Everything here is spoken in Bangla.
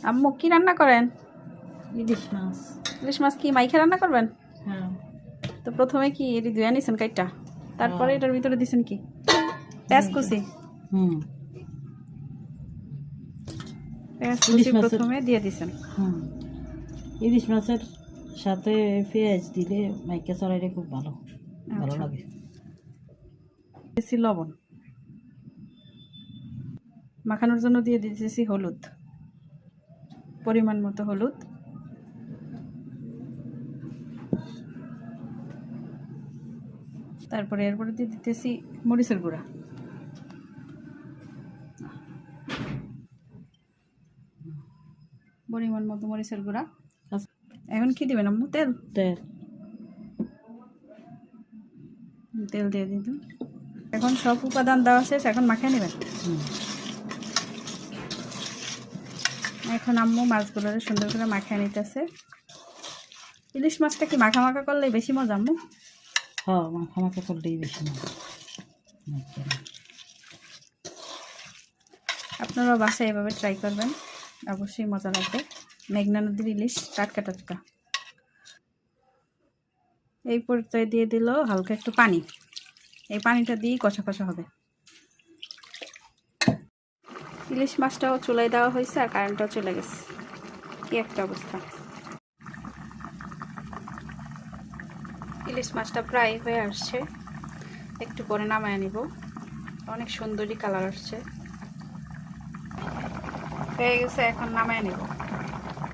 আম্মু কি রান্না করেন? ইলিশ মাছ। ইলিশ মাছ কি মাইখা রান্না করবেন? হ্যাঁ। তো প্রথমে কি এটি ধুয়ে নিছেন কাইটা, তারপরে এটার ভিতরে দিছেন কি পেঁয়াজ কুচি? হুম। পেঁয়াজ ইলিশ কুচি মাছের প্রথমে দিয়ে দিছেন। হুম। ইলিশ মাছের সাথে পেঁয়াজ দিলে মাইকা চড়াইলে খুব ভালো ভালো আচ্ছা। লাগে। দিয়েছি লবণ, মাখানোর জন্য দিয়ে দিতেছি হলুদ, পরিমাণ মতো হলুদ, তারপরে এরপরে দিয়ে দিতেছি মরিচের গুঁড়া, পরিমাণ মতো মরিচের গুঁড়া। এখন কি দিবেন আম্মু? তেল। তেল তেল দিয়ে দিন। এখন সব উপাদান দেওয়া শেষ, এখন মাখিয়ে নেবেন। এখন আম্মু মাছগুলো সুন্দর করে মাখিয়ে নিতেছে। ইলিশ মাছটা কি মাখা মাখা করলে বেশি মজা আম্মু? হ্যাঁ, মাখা মাখা করলেই বেশি মজা। আপনারাও বাসায় এভাবে ট্রাই করবেন, অবশ্যই মজা লাগবে। মেঘনা নদীর ইলিশ টাটকা টাটকা। এই পর্যায়ে দিয়ে দিল হালকা একটু পানি, এই পানিটা দিয়েই কষা কষা হবে। ইলিশ মাছটাও চুলায় দেওয়া হয়েছে আর কারেন্টটাও চলে গেছে, কি একটা অবস্থা। ইলিশ মাছটা প্রায় হয়ে আসছে, একটু পরে নামায় নিব। অনেক সুন্দরই কালার আসছে, হয়ে গেছে, এখন নামায় নিব।